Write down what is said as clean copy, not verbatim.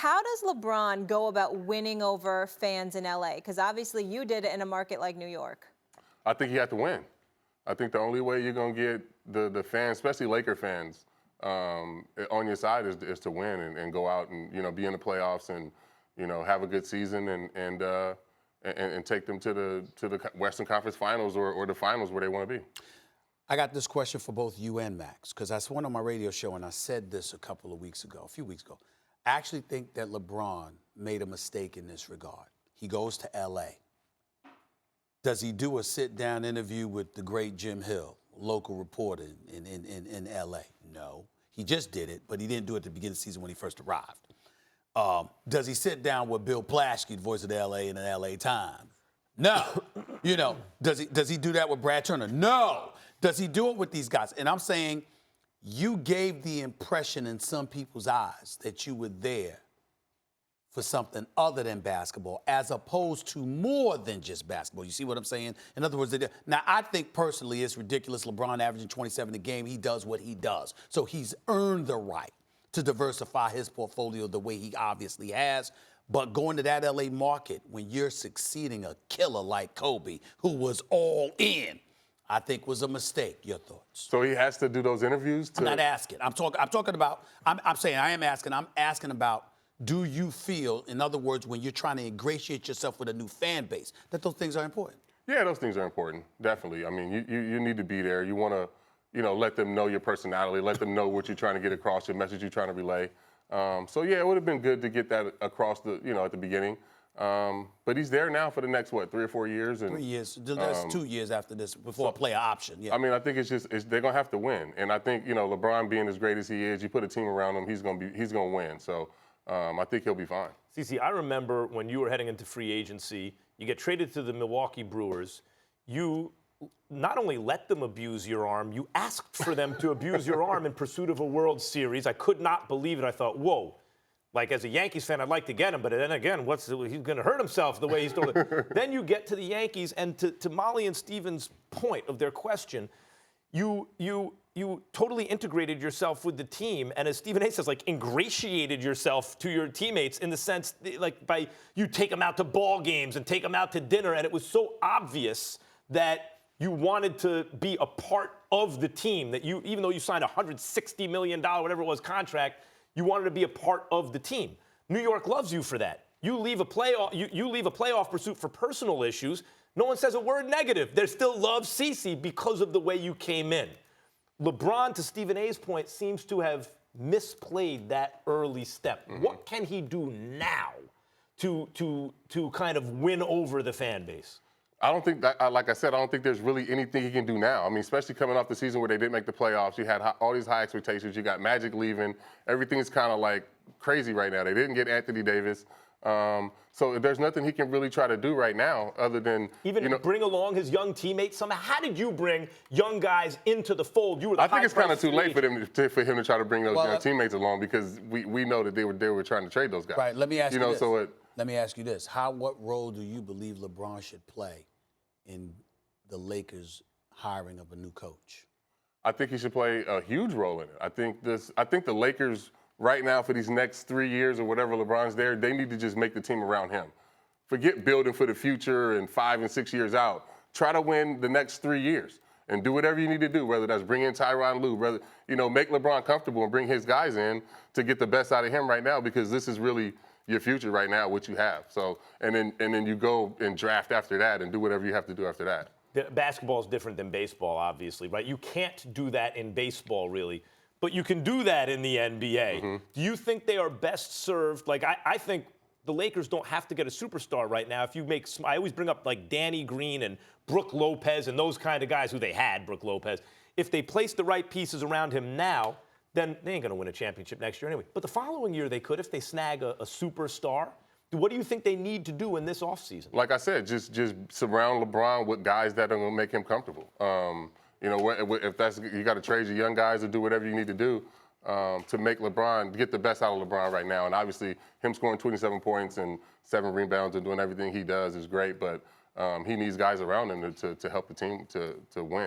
How does LeBron go about winning over fans in LA? Because obviously you did it in a market like New York. I think you have to win. I think the only way you're going to get the fans, especially Laker fans, on your side is to win and go out and, be in the playoffs and, have a good season and take them to the Western Conference Finals or the finals where they want to be. I got this question for both you and Max, because I went on my radio show and I said this a few weeks ago. I actually think that LeBron made a mistake in this regard. He goes to L.A. Does he do a sit-down interview with the great Jim Hill, local reporter in L.A.? No. He just did it, but he didn't do it at the beginning of the season when he first arrived. Does he sit down with Bill Plaschke, the voice of the L.A. in the L.A. Times? No. Does he do that with Brad Turner? No. Does he do it with these guys? And I'm saying you gave the impression in some people's eyes that you were there for something other than basketball, as opposed to more than just basketball. You see what I'm saying? In other words, now I think personally it's ridiculous. LeBron averaging 27 a game, he does what he does. So he's earned the right to diversify his portfolio the way he obviously has. But going to that LA market when you're succeeding a killer like Kobe, who was all in, I think was a mistake. Your thoughts? So he has to do those interviews? I'm not asking. I'm talking about, I'm asking about, do you feel, in other words, when you're trying to ingratiate yourself with a new fan base, that those things are important? Yeah, those things are important, definitely. I mean, you need to be there. You want to, let them know your personality, let them know what you're trying to get across, your message you're trying to relay. So, yeah, it would have been good to get that across at the beginning. But he's there now for the next, 3 or 4 years? 3 years. That's 2 years after this, before a player option. Yeah. I mean, I think they're going to have to win. And I think, LeBron being as great as he is, you put a team around him, he's going to win. So I think he'll be fine. CC, I remember when you were heading into free agency, you get traded to the Milwaukee Brewers. You not only let them abuse your arm, you asked for them to abuse your arm in pursuit of a World Series. I could not believe it. I thought, whoa. Like, as a Yankees fan, I'd like to get him, but then again, he's going to hurt himself the way he's doing it. Then you get to the Yankees, and to Molly and Steven's point of their question, you totally integrated yourself with the team, and as Stephen A says, ingratiated yourself to your teammates in the sense, by you take them out to ball games and take them out to dinner, and it was so obvious that you wanted to be a part of the team, that you, even though you signed a $160 million, whatever it was, contract, you wanted to be a part of the team. New York loves you for that. You leave a playoff pursuit for personal issues. No one says a word negative. They still love CC because of the way you came in. LeBron, to Stephen A's point, seems to have misplayed that early step. Mm-hmm. What can he do now to kind of win over the fan base? I don't think that, like I said, I don't think there's really anything he can do now. I mean, especially coming off the season where they didn't make the playoffs. You had all these high expectations. You got Magic leaving. Everything's kind of crazy right now. They didn't get Anthony Davis. So there's nothing he can really try to do right now other than bring along his young teammates somehow. How did you bring young guys into the fold? You were I think it's kind of too late for him to try to bring those young teammates along, because we know that they were trying to trade those guys. Right. Let me ask you this. Let me ask you this. What role do you believe LeBron should play in the Lakers' hiring of a new coach? I think he should play a huge role in it. I think the Lakers right now, for these next 3 years or whatever LeBron's there, they need to just make the team around him. Forget building for the future and 5 and 6 years out. Try to win the next 3 years and do whatever you need to do, whether that's bring in Tyronn Lue, whether, make LeBron comfortable and bring his guys in to get the best out of him right now, because this is really your future right now, what you have. So, and then you go and draft after that and do whatever you have to do after that. Basketball is different than baseball, obviously, right? You can't do that in baseball, really, but you can do that in the NBA. Mm-hmm. Do you think they are best served? I think the Lakers don't have to get a superstar right now. I always bring up Danny Green and Brook Lopez and those kind of guys who they had, Brook Lopez. If they place the right pieces around him now, then they ain't going to win a championship next year anyway. But the following year they could if they snag a superstar. What do you think they need to do in this offseason? Like I said, just surround LeBron with guys that are going to make him comfortable. If that's, you got to trade your young guys or do whatever you need to do to make LeBron, get the best out of LeBron right now. And obviously him scoring 27 points and 7 rebounds and doing everything he does is great, but he needs guys around him to help the team to win.